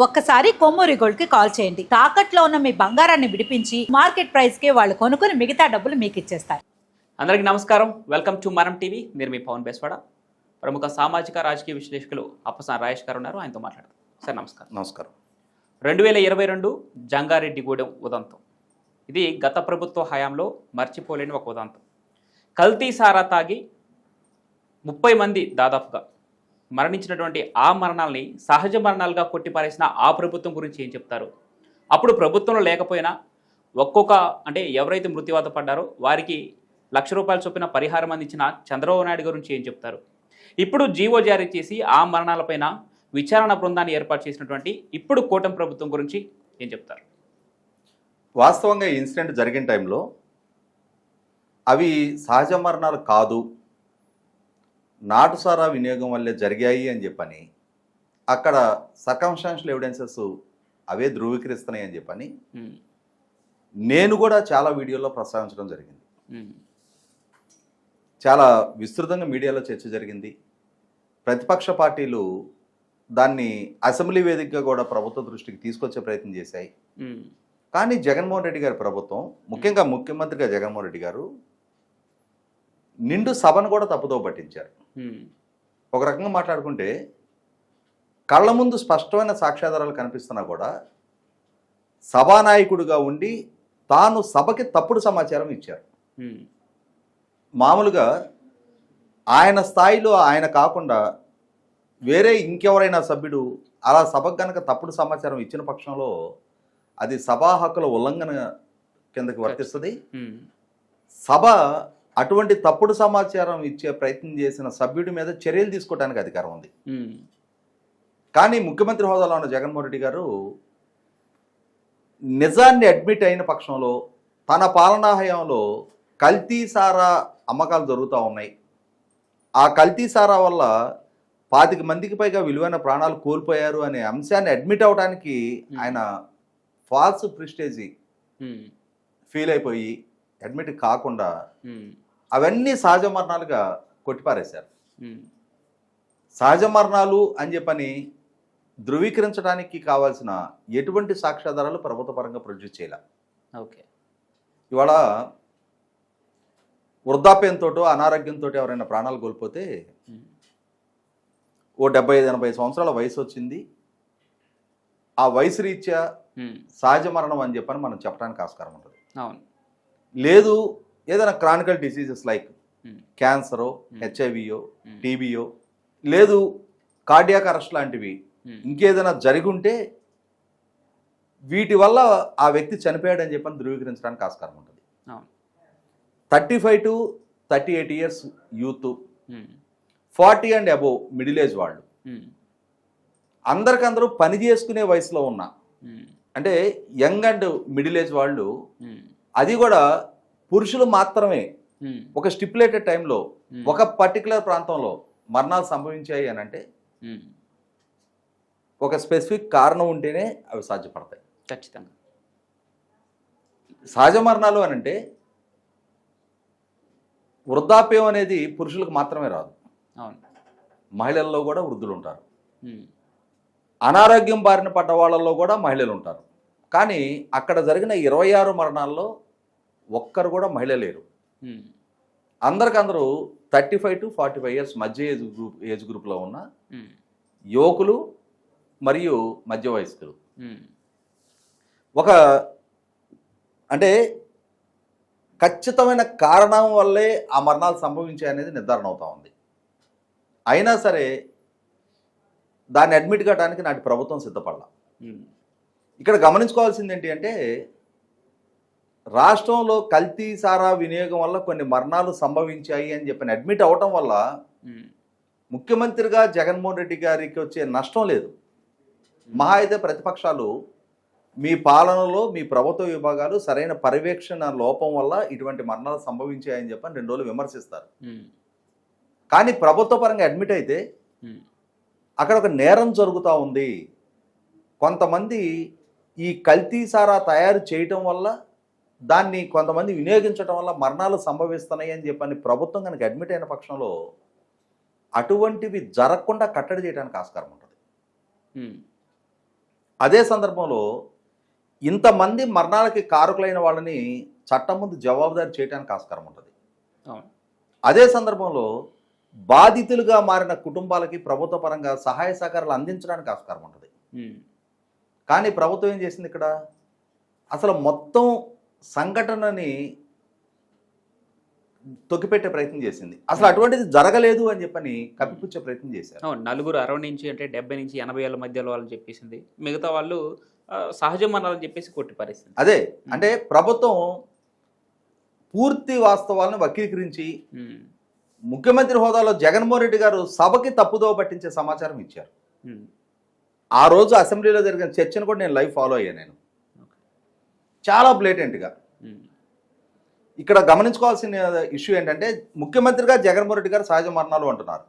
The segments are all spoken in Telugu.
ఒక్కసారి కొమ్మూరి గోల్డ్ కి కాల్ చేయండి. తాకట్లో ఉన్న మీ బంగారాన్ని విడిపించి మార్కెట్ ప్రైస్ కి వాళ్ళు కొనుక్కుని మిగతా డబ్బులు మీకు ఇచ్చేస్తారు. అందరికీ నమస్కారం. వెల్కమ్ టు మనం టీవీ. నేను మీ పవన్ బేస్వాడ. ప్రముఖ సామాజిక రాజకీయ విశ్లేషకులు అప్పసాని రాజేష్ గారు ఉన్నారు. ఆయనతో మాట్లాడదాం. సార్ నమస్కారం. నమస్కారం. 2022 జంగారెడ్డిగూడెం ఉదంతం. ఇది గత ప్రభుత్వ హయాంలో మర్చిపోలేని ఒక ఉదంతం. కల్తీ సారా తాగి 30 మంది దాదాపుగా మరణించినటువంటి ఆ మరణాలని సహజ మరణాలుగా కొట్టిపారేసిన ఆ ప్రభుత్వం గురించి ఏం చెప్తారు? అప్పుడు ప్రభుత్వంలో లేకపోయినా అంటే ఎవరైతే మృత్యువాత పడ్డారో వారికి ₹1,00,000 చొప్పున పరిహారం అందించిన చంద్రబాబు నాయుడు గురించి ఏం చెప్తారు? ఇప్పుడు జీవో జారీ చేసి ఆ మరణాలపైన విచారణ బృందాన్ని ఏర్పాటు చేసినటువంటి ఇప్పుడు కూటమి ప్రభుత్వం గురించి ఏం చెప్తారు? వాస్తవంగా ఈ ఇన్సిడెంట్ జరిగిన టైంలో అవి సహజ మరణాలు కాదు, నాటుసారా వినియోగం వల్లే జరిగాయి అని చెప్పని అక్కడ సర్కమ్స్టాన్షియల్ ఎవిడెన్సెస్ అవే ధృవీకరిస్తున్నాయి అని చెప్పని నేను కూడా చాలా వీడియోలో ప్రస్తావించడం జరిగింది. చాలా విస్తృతంగా మీడియాలో చర్చ జరిగింది. ప్రతిపక్ష పార్టీలు దాన్ని అసెంబ్లీ వేదికగా కూడా ప్రభుత్వ దృష్టికి తీసుకొచ్చే ప్రయత్నం చేశాయి. కానీ జగన్మోహన్ రెడ్డి గారి ప్రభుత్వం, ముఖ్యంగా ముఖ్యమంత్రిగా జగన్మోహన్ రెడ్డి గారు నిండు సభను కూడా తప్పుదో పట్టించారు. ఒక రకంగా మాట్లాడుకుంటే కళ్ళ ముందు స్పష్టమైన సాక్ష్యాధారాలు కనిపిస్తున్నా కూడా సభానాయకుడిగా ఉండి తాను సభకి తప్పుడు సమాచారం ఇచ్చారు. మామూలుగా ఆయన స్థాయిలో ఆయన కాకుండా వేరే ఇంకెవరైనా సభ్యుడు అలా సభకు కనుక తప్పుడు సమాచారం ఇచ్చిన పక్షంలో అది సభా హక్కుల ఉల్లంఘన కిందకి వర్తిస్తుంది. సభ అటువంటి తప్పుడు సమాచారం ఇచ్చే ప్రయత్నం చేసిన సభ్యుడి మీద చర్యలు తీసుకోవడానికి అధికారం ఉంది. కానీ ముఖ్యమంత్రి హోదాలో ఉన్న జగన్మోహన్ రెడ్డి గారు నిజాన్ని అడ్మిట్ అయిన పక్షంలో తన పాలనా హయాంలో కల్తీ సారా అమ్మకాలు జరుగుతూ ఉన్నాయి, ఆ కల్తీ సారా వల్ల 25 మందికి పైగా విలువైన ప్రాణాలు కోల్పోయారు అనే అంశాన్ని అడ్మిట్ అవడానికి ఆయన ఫాల్స్ ప్రిస్టేజీ ఫీల్ అయిపోయి అడ్మిట్ కాకుండా అవన్నీ సహజ మరణాలుగా కొట్టిపారేశారు. సహజ మరణాలు అని చెప్పని ధృవీకరించడానికి కావాల్సిన ఎటువంటి సాక్ష్యాధారాలు ప్రభుత్వ పరంగా ప్రొడ్యూస్ చేయాల. ఓకే, ఇవాళ వృద్ధాప్యంతో అనారోగ్యంతో ఎవరైనా ప్రాణాలు కోల్పోతే ఓ 75-80 సంవత్సరాల వయసు వచ్చింది, ఆ వయసు రీత్యా సహజ మరణం అని చెప్పని మనం చెప్పడానికి ఆస్కారం ఉంటుంది. లేదు ఏదైనా క్రానికల్ డిసీజెస్ లైక్ క్యాన్సరో, హెచ్ఐవియో, టీబీయో, లేదు కార్డియాక్ అరెస్ట్ లాంటివి ఇంకేదైనా జరిగి ఉంటే వీటి వల్ల ఆ వ్యక్తి చనిపోయాడని చెప్పని ధృవీకరించడానికి ఆస్కారం ఉంటుంది. 35 to 38 years youth, 40 and above middle age వాళ్ళు, అందరికందరూ పని చేసుకునే వయసులో ఉన్న, అంటే యంగ్ అండ్ మిడిల్ ఏజ్ వాళ్ళు, అది కూడా పురుషులు మాత్రమే ఒక స్టిపులేటెడ్ టైంలో ఒక పర్టికులర్ ప్రాంతంలో మరణాలు సంభవించాయి అని అంటే ఒక స్పెసిఫిక్ కారణం ఉంటేనే అవి సాధ్యపడతాయి. ఖచ్చితంగా సహజ మరణాలు అని అంటే వృద్ధాప్యం అనేది పురుషులకు మాత్రమే రాదు, మహిళల్లో కూడా వృద్ధులు ఉంటారు, అనారోగ్యం బారిన పడ్డ వాళ్ళల్లో కూడా మహిళలు ఉంటారు. కానీ అక్కడ జరిగిన 26 మరణాల్లో ఒక్కరు కూడా మహిళ లేరు. అందరికందరూ 35 to 45 ఇయర్స్ మధ్య ఏజ్ గ్రూప్లో ఉన్న యువకులు మరియు మధ్య వయస్కులు. ఒక అంటే ఖచ్చితమైన కారణం వల్లే ఆ మరణాలు సంభవించాయనేది నిర్ధారణ అవుతా ఉంది. అయినా సరే దాన్ని అడ్మిట్ కావడానికి నాటి ప్రభుత్వం సిద్ధపడాల. ఇక్కడ గమనించుకోవాల్సింది ఏంటి అంటే రాష్ట్రంలో కల్తీ సారా వినియోగం వల్ల కొన్ని మరణాలు సంభవించాయి అని చెప్పని అడ్మిట్ అవటం వల్ల ముఖ్యమంత్రిగా జగన్మోహన్ రెడ్డి గారికి వచ్చే నష్టం లేదు. మహా అయితే ప్రతిపక్షాలు మీ పాలనలో మీ ప్రభుత్వ విభాగాలు సరైన పర్యవేక్షణ లోపం వల్ల ఇటువంటి మరణాలు సంభవించాయని చెప్పని 2 రోజులు విమర్శిస్తారు. కానీ ప్రభుత్వ పరంగా అడ్మిట్ అయితే అక్కడ ఒక నేరం జరుగుతూ ఉంది. కొంతమంది ఈ కల్తీ సారా తయారు చేయటం వల్ల, దాన్ని కొంతమంది వినియోగించడం వల్ల మరణాలు సంభవిస్తున్నాయి అని చెప్పని ప్రభుత్వం కనుక అడ్మిట్ అయిన పక్షంలో అటువంటివి జరగకుండా కట్టడి చేయడానికి ఆస్కారం ఉంటుంది. అదే సందర్భంలో ఇంతమంది మరణాలకి కారకులైన వాళ్ళని చట్టం ముందు జవాబుదారీ చేయడానికి ఆస్కారం ఉంటుంది. అవును. అదే సందర్భంలో బాధితులుగా మారిన కుటుంబాలకి ప్రభుత్వ పరంగా సహాయ సహకారాలు అందించడానికి ఆస్కారం ఉంటుంది. కానీ ప్రభుత్వం ఏం చేసింది ఇక్కడ? అసలు మొత్తం సంఘటనని తొక్కిపెట్టే ప్రయత్నం చేసింది. అసలు అటువంటిది జరగలేదు అని చెప్పని కప్పిపుచ్చే ప్రయత్నం చేశారు. అవును, నలుగురు 60 నుంచి అంటే 70 నుంచి 80 ఏళ్ళ మధ్యలో వాళ్ళని చెప్పేసింది. మిగతా వాళ్ళు సహజ మరణాలని చెప్పేసి కొట్టి పరిస్థితి. అదే అంటే ప్రభుత్వం పూర్తి వాస్తవాలను వక్రీకరించి ముఖ్యమంత్రి హోదాలో జగన్మోహన్ రెడ్డి గారు సభకి తప్పుదోవ పట్టించే సమాచారం ఇచ్చారు. ఆ రోజు అసెంబ్లీలో జరిగిన చర్చను కూడా నేను లైవ్ ఫాలో అయ్యాను. నేను చాలా బ్లేటెంట్గా ఇక్కడ గమనించుకోవాల్సిన ఇష్యూ ఏంటంటే ముఖ్యమంత్రిగా జగన్మోహన్ రెడ్డి గారు సహజ మరణాలు అంటున్నారు.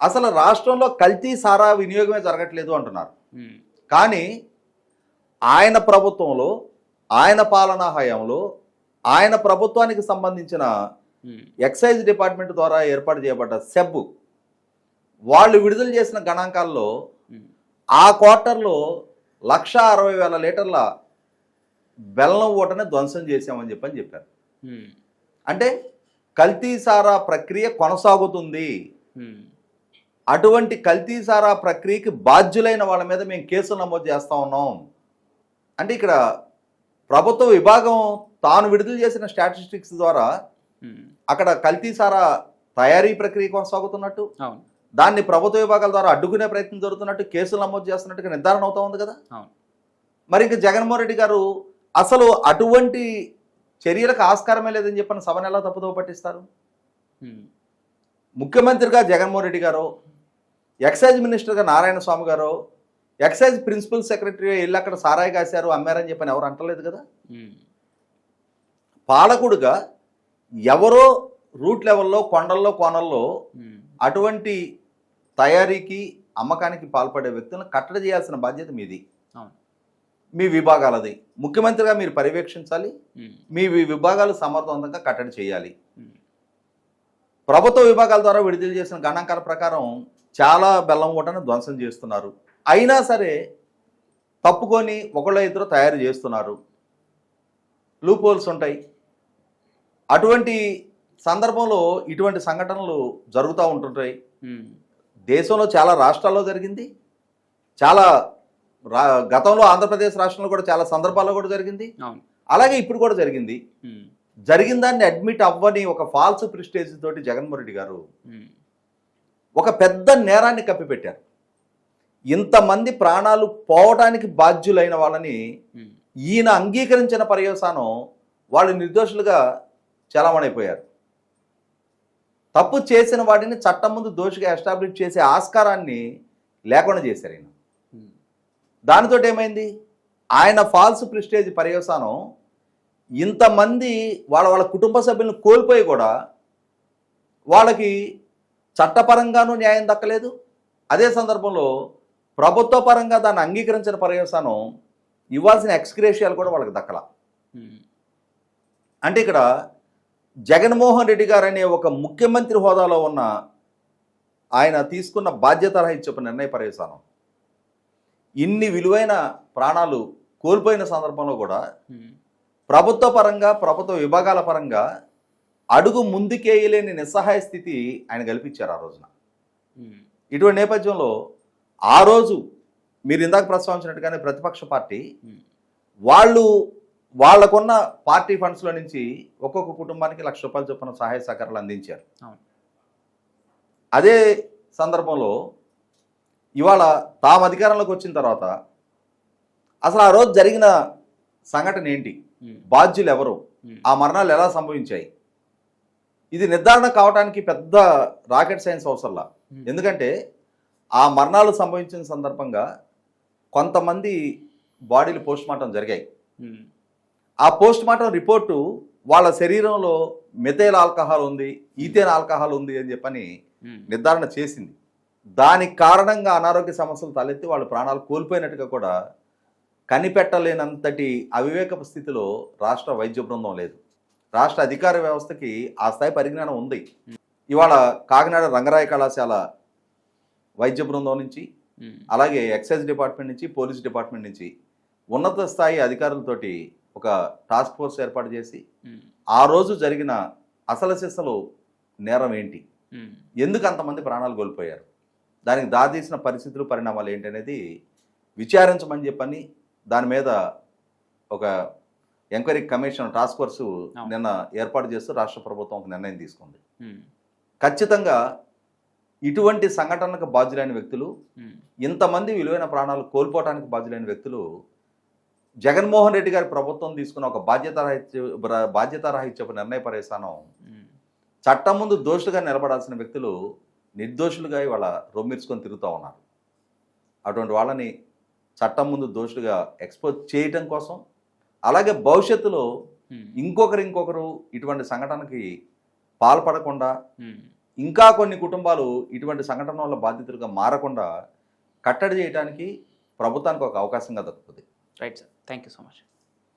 అసలు రాష్ట్రంలో కల్తీ సారా వినియోగమే జరగట్లేదు అంటున్నారు. కానీ ఆయన ప్రభుత్వంలో, ఆయన పాలనా హయాంలో, ఆయన ప్రభుత్వానికి సంబంధించిన ఎక్సైజ్ డిపార్ట్మెంట్ ద్వారా ఏర్పాటు చేయబడ్డ సెబ్ వాళ్ళు విడుదల చేసిన గణాంకాల్లో ఆ క్వార్టర్లో 1,60,000 లీటర్ల బెల్లం ఓటని ధ్వంసం చేశామని చెప్పారు. అంటే కల్తీ సారా ప్రక్రియ కొనసాగుతుంది. అటువంటి కల్తీ సారా ప్రక్రియకి బాధ్యులైన వాళ్ళ మీద మేము కేసులు నమోదు చేస్తూ ఉన్నాం. అంటే ఇక్కడ ప్రభుత్వ విభాగం తాను విడుదల చేసిన స్టాటిస్టిక్స్ ద్వారా అక్కడ కల్తీ సారా తయారీ ప్రక్రియ కొనసాగుతున్నట్టు, దాన్ని ప్రభుత్వ విభాగాల ద్వారా అడ్డుకునే ప్రయత్నం జరుగుతున్నట్టు, కేసులు నమోదు చేస్తున్నట్టుగా నిర్ధారణ అవుతా ఉంది కదా. మరి ఇంకా జగన్మోహన్ రెడ్డి గారు అసలు అటువంటి చర్యలకు ఆస్కారమే లేదని చెప్పిన సభను ఎలా తప్పుదోవ పట్టిస్తారు? ముఖ్యమంత్రిగా జగన్మోహన్ రెడ్డి గారు, ఎక్సైజ్ మినిస్టర్గా నారాయణ స్వామి గారు, ఎక్సైజ్ ప్రిన్సిపల్ సెక్రటరీ వెళ్ళి అక్కడ సారాయి కాశారు, అమ్మారని చెప్పని ఎవరు అంటలేదు కదా. పాలకుడుగా ఎవరో రూట్ లెవెల్లో, కొండల్లో, కోనల్లో అటువంటి తయారీకి, అమ్మకానికి పాల్పడే వ్యక్తులను కట్టడి చేయాల్సిన బాధ్యత మీది, మీ విభాగాలది. ముఖ్యమంత్రిగా మీరు పర్యవేక్షించాలి, మీ విభాగాలు సమర్థవంతంగా కట్టడి చేయాలి. ప్రభుత్వ విభాగాల ద్వారా విడుదల చేసిన గణాంకాల ప్రకారం చాలా బెల్లం ఓటను ధ్వంసం చేస్తున్నారు. అయినా సరే తప్పుకొని ఒకళ్ళ ఇద్దరు తయారు చేస్తున్నారు. లూప్ హోల్స్ ఉంటాయి. అటువంటి సందర్భంలో ఇటువంటి సంఘటనలు జరుగుతూ ఉంటుంటాయి. దేశంలో చాలా రాష్ట్రాల్లో జరిగింది, చాలా గతంలో ఆంధ్రప్రదేశ్ రాష్ట్రంలో కూడా చాలా సందర్భాల్లో కూడా జరిగింది, అలాగే ఇప్పుడు కూడా జరిగింది. జరిగిన దాన్ని అడ్మిట్ అవ్వని ఒక ఫాల్స్ ప్రిస్టేజ్ తోటి జగన్మోహన్ రెడ్డి గారు ఒక పెద్ద నేరాన్ని కప్పిపెట్టారు. ఇంతమంది ప్రాణాలు పోవడానికి బాధ్యులైన వాళ్ళని ఈయన అంగీకరించిన పర్యవసానం వాళ్ళు నిర్దోషులుగా చలామణైపోయారు. తప్పు చేసిన వాటిని చట్టం ముందు దోషిగా ఎస్టాబ్లిష్ చేసే ఆస్కారాన్ని లేకుండా చేశారు ఆయన. దానితో ఏమైంది? ఆయన ఫాల్స్ ప్రిస్టేజ్ పర్యవసానం ఇంతమంది వాళ్ళ కుటుంబ సభ్యులను కోల్పోయి కూడా వాళ్ళకి చట్టపరంగానూ న్యాయం దక్కలేదు. అదే సందర్భంలో ప్రభుత్వ పరంగా దాన్ని అంగీకరించిన పర్యవసానం ఇవ్వాల్సిన ఎక్స్గ్రేషియాలు కూడా వాళ్ళకి దక్కల. అంటే ఇక్కడ జగన్మోహన్ రెడ్డి గారు అనే ఒక ముఖ్యమంత్రి హోదాలో ఉన్న ఆయన తీసుకున్న బాధ్యత రహించే నిర్ణయ పర్యవసానం ఇన్ని విలువైన ప్రాణాలు కోల్పోయిన సందర్భంలో కూడా ప్రభుత్వ పరంగా, ప్రభుత్వ విభాగాల పరంగా అడుగు ముందుకేయలేని నిస్సహాయ స్థితి ఆయన కల్పించారు ఆ రోజున. ఇటువంటి నేపథ్యంలో ఆ రోజు మీరు ఇందాక ప్రస్తావించినట్టుగానే ప్రతిపక్ష పార్టీ వాళ్ళకున్న పార్టీ ఫండ్స్లో నుంచి ఒక్కొక్క కుటుంబానికి ₹1,00,000 చొప్పున సహాయ సహకారాలు అందించారు. అదే సందర్భంలో ఇవాళ తాము అధికారంలోకి వచ్చిన తర్వాత అసలు ఆ రోజు జరిగిన సంఘటన ఏంటి, బాధ్యులు ఎవరు, ఆ మరణాలు ఎలా సంభవించాయి, ఇది నిర్ధారణ కావడానికి పెద్ద రాకెట్ సైన్స్ అవసరంలా. ఎందుకంటే ఆ మరణాలు సంభవించిన సందర్భంగా కొంతమంది బాడీలు పోస్ట్మార్టం జరిగాయి. ఆ పోస్ట్మార్టం రిపోర్టు వాళ్ళ శరీరంలో మెథైల్ ఆల్కహాల్ ఉంది, ఈథేన్ ఆల్కహాల్ ఉంది అని చెప్పని నిర్ధారణ చేసింది. దానికి కారణంగా అనారోగ్య సమస్యలు తలెత్తి వాళ్ళు ప్రాణాలు కోల్పోయినట్టుగా కూడా కనిపెట్టలేనంతటి అవివేకపు స్థితిలో రాష్ట్ర వైద్య బృందం లేదు. రాష్ట్ర అధికార వ్యవస్థకి ఆ స్థాయి పరిజ్ఞానం ఉంది. ఇవాళ కాకినాడ రంగరాయ కళాశాల వైద్య బృందం నుంచి, అలాగే ఎక్సైజ్ డిపార్ట్మెంట్ నుంచి పోలీస్ డిపార్ట్మెంట్ నుంచి ఉన్నత స్థాయి అధికారులతోటి ఒక టాస్క్ ఫోర్స్ ఏర్పాటు చేసి ఆ రోజు జరిగిన అసలు సిసలు నేరం ఏంటి, ఎందుకు అంతమంది ప్రాణాలు కోల్పోయారు, దానికి దారితీసిన పరిస్థితులు పరిణామాలు ఏంటి అనేది విచారించమని చెప్పని దాని మీద ఒక ఎంక్వైరీ కమిషన్ టాస్క్ ఫోర్స్ నిన్న ఏర్పాటు చేస్తూ రాష్ట్ర ప్రభుత్వం ఒక నిర్ణయం తీసుకుంది. ఖచ్చితంగా ఇటువంటి సంఘటనలకు బాధ్యులైన వ్యక్తులు, ఇంతమంది విలువైన కోల్పోవడానికి బాధ్యులైన వ్యక్తులు జగన్మోహన్ రెడ్డి గారి ప్రభుత్వం తీసుకున్న ఒక బాధ్యతారాహిత్యపు నిర్ణయ పర్యవసానం చట్టం ముందు దోషులుగా నిలబడాల్సిన వ్యక్తులు నిర్దోషులుగా ఇవాళ రొమ్మిర్చుకొని తిరుగుతూ ఉన్నారు. అటువంటి వాళ్ళని చట్టం ముందు దోషులుగా ఎక్స్పోజ్ చేయటం కోసం, అలాగే భవిష్యత్తులో ఇంకొకరు ఇటువంటి సంఘటనకి పాల్పడకుండా, ఇంకా కొన్ని కుటుంబాలు ఇటువంటి సంఘటన వల్ల బాధితులుగా మారకుండా కట్టడి చేయడానికి ప్రభుత్వానికి ఒక అవకాశంగా దక్కుతుంది. Right sir, thank you so much.